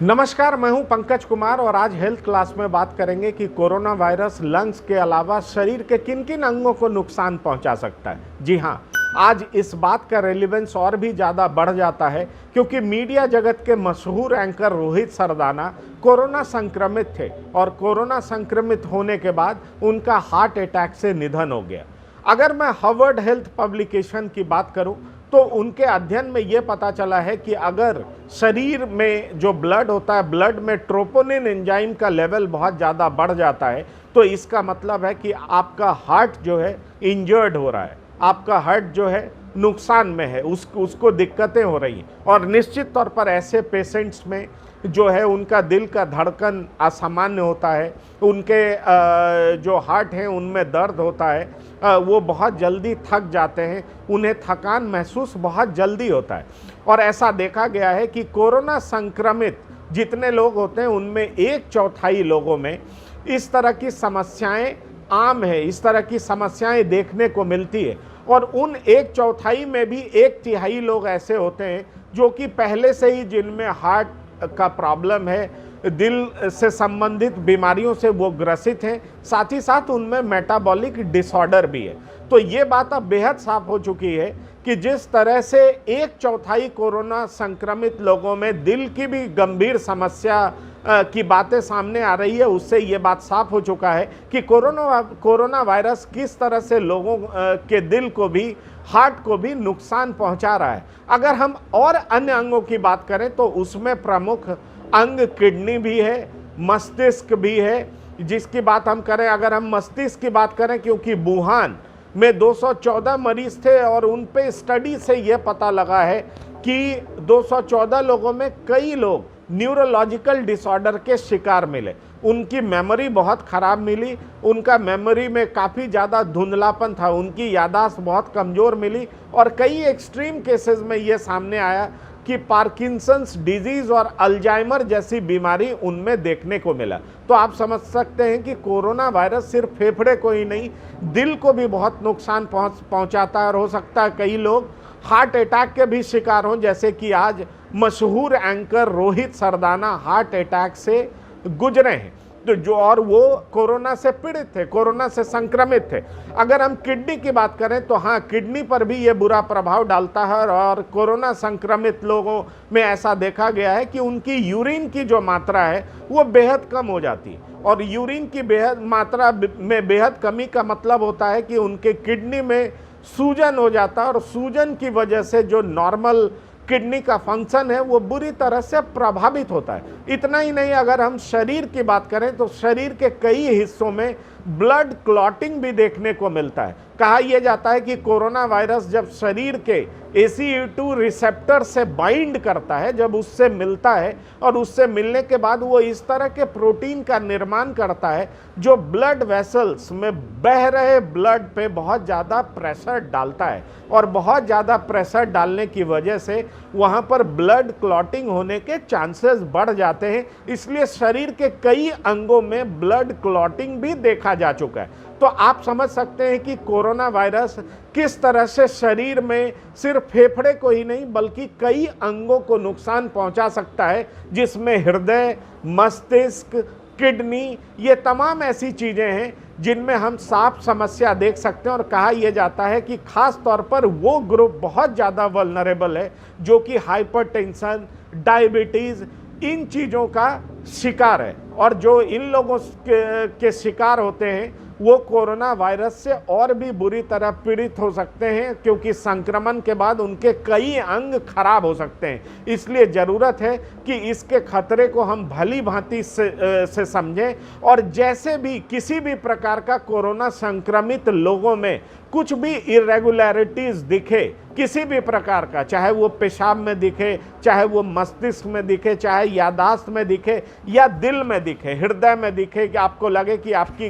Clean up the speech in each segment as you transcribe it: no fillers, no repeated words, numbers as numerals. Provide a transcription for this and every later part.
नमस्कार, मैं हूं पंकज कुमार और आज हेल्थ क्लास में बात करेंगे कि कोरोना वायरस लंग्स के अलावा शरीर के किन किन अंगों को नुकसान पहुंचा सकता है। जी हां, आज इस बात का रेलेवेंस और भी ज़्यादा बढ़ जाता है क्योंकि मीडिया जगत के मशहूर एंकर रोहित सरदाना कोरोना संक्रमित थे और कोरोना संक्रमित होने के बाद उनका हार्ट अटैक से निधन हो गया। अगर मैं हार्वर्ड हेल्थ पब्लिकेशन की बात करूं तो उनके अध्ययन में ये पता चला है कि अगर शरीर में जो ब्लड होता है, ब्लड में ट्रोपोनिन एंजाइम का लेवल बहुत ज़्यादा बढ़ जाता है तो इसका मतलब है कि आपका हार्ट जो है इंजर्ड हो रहा है, आपका हार्ट जो है नुकसान में है, उसको दिक्कतें हो रही हैं। और निश्चित तौर पर ऐसे पेशेंट्स में जो है उनका दिल का धड़कन असामान्य होता है, उनके जो हार्ट हैं उनमें दर्द होता है, वो बहुत जल्दी थक जाते हैं, उन्हें थकान महसूस बहुत जल्दी होता है। और ऐसा देखा गया है कि कोरोना संक्रमित जितने लोग होते हैं उनमें 1/4 लोगों में इस तरह की समस्याएं आम है, इस तरह की समस्याएं देखने को मिलती है। और उन 1/4 में भी 1/3 लोग ऐसे होते हैं जो कि पहले से ही जिनमें हार्ट का प्रॉब्लम है, दिल से संबंधित बीमारियों से वो ग्रसित हैं, साथ ही साथ उनमें मेटाबॉलिक डिसऑर्डर भी है। तो ये बात अब बेहद साफ हो चुकी है कि जिस तरह से 1/4 कोरोना संक्रमित लोगों में दिल की भी गंभीर समस्या की बातें सामने आ रही है, उससे ये बात साफ हो चुका है कि कोरोना वायरस किस तरह से लोगों के दिल को भी, हार्ट को भी नुकसान पहुंचा रहा है। अगर हम और अन्य अंगों की बात करें तो उसमें प्रमुख अंग किडनी भी है, मस्तिष्क भी है, जिसकी बात हम करें, अगर हम मस्तिष्क की बात करें, क्योंकि वुहान में 214 मरीज थे और उन पे स्टडी से ये पता लगा है कि 214 लोगों में कई लोग न्यूरोलॉजिकल डिसऑर्डर के शिकार मिले। उनकी मेमोरी बहुत ख़राब मिली, उनका मेमोरी में काफ़ी ज़्यादा धुंधलापन था, उनकी याददाश्त बहुत कमज़ोर मिली और कई एक्सट्रीम केसेस में ये सामने आया कि पार्किंसंस डिजीज़ और अल्जाइमर जैसी बीमारी उनमें देखने को मिला। तो आप समझ सकते हैं कि कोरोना वायरस सिर्फ फेफड़े को ही नहीं, दिल को भी बहुत नुकसान पहुंचाता है और हो सकता है कई लोग हार्ट अटैक के भी शिकार हों, जैसे कि आज मशहूर anchor Rohit Sardana heart attack से गुजरे हैं। तो जो, और वो कोरोना से पीड़ित थे, कोरोना से संक्रमित थे। अगर हम किडनी की बात करें तो हाँ, किडनी पर भी ये बुरा प्रभाव डालता है और कोरोना संक्रमित लोगों में ऐसा देखा गया है कि उनकी यूरिन की जो मात्रा है वो बेहद कम हो जाती है। और यूरिन की मात्रा में बेहद कमी का मतलब होता है कि उनके किडनी में सूजन हो जाता है और सूजन की वजह से जो नॉर्मल किडनी का फंक्शन है वो बुरी तरह से प्रभावित होता है। इतना ही नहीं, अगर हम शरीर की बात करें तो शरीर के कई हिस्सों में ब्लड क्लॉटिंग भी देखने को मिलता है। कहा यह जाता है कि कोरोना वायरस जब शरीर के ACE2 रिसेप्टर से बाइंड करता है, जब उससे मिलता है और उससे मिलने के बाद वो इस तरह के प्रोटीन का निर्माण करता है जो ब्लड वेसल्स में बह रहे ब्लड पे बहुत ज़्यादा प्रेशर डालता है और बहुत ज़्यादा प्रेशर डालने की वजह से वहाँ पर ब्लड क्लॉटिंग होने के चांसेस बढ़ जाते हैं। इसलिए शरीर के कई अंगों में ब्लड क्लॉटिंग भी देखा जा चुका है। तो आप समझ सकते हैं कि कोरोना वायरस किस तरह से शरीर में सिर्फ फेफड़े को ही नहीं बल्कि कई अंगों को नुकसान पहुंचा सकता है, जिसमें हृदय, मस्तिष्क, किडनी, ये तमाम ऐसी चीज़ें हैं जिनमें हम साफ समस्या देख सकते हैं। और कहा यह जाता है कि खास तौर पर वो ग्रुप बहुत ज़्यादा वल्नरेबल है जो कि हाइपरटेंशन, डायबिटीज़, इन चीज़ों का शिकार है। और जो इन लोगों के शिकार होते हैं वो कोरोना वायरस से और भी बुरी तरह पीड़ित हो सकते हैं, क्योंकि संक्रमण के बाद उनके कई अंग खराब हो सकते हैं। इसलिए ज़रूरत है कि इसके खतरे को हम भली भांति से समझें और जैसे भी किसी भी प्रकार का कोरोना संक्रमित लोगों में कुछ भी इरेगुलरिटीज़ दिखे, किसी भी प्रकार का, चाहे वो पेशाब में दिखे, चाहे वो मस्तिष्क में दिखे, चाहे याददाश्त में दिखे या दिल में दिखे, हृदय में दिखे, कि आपको लगे कि आपकी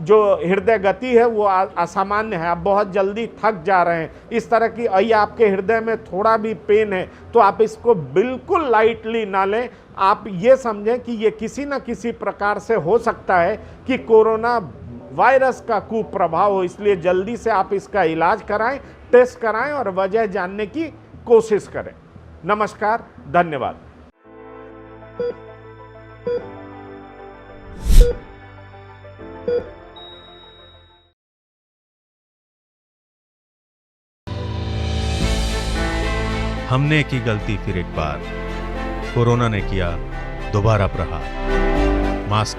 जो हृदय गति है वो असामान्य है, आप बहुत जल्दी थक जा रहे हैं, इस तरह की, या आपके हृदय में थोड़ा भी पेन है, तो आप इसको बिल्कुल लाइटली ना लें। आप ये समझें कि ये किसी न किसी प्रकार से हो सकता है कि कोरोना वायरस का कुप्रभाव हो। इसलिए जल्दी से आप इसका इलाज कराएं, टेस्ट कराएं और वजह जानने की कोशिश करें। नमस्कार, धन्यवाद। हमने की गलती फिर एक बार, कोरोना ने किया दोबारा प्रहार। मास्क,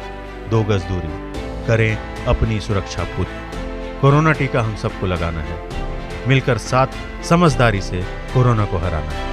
2 गज दूरी, करें अपनी सुरक्षा पूरी। कोरोना टीका हम सबको लगाना है, मिलकर साथ समझदारी से कोरोना को हराना है।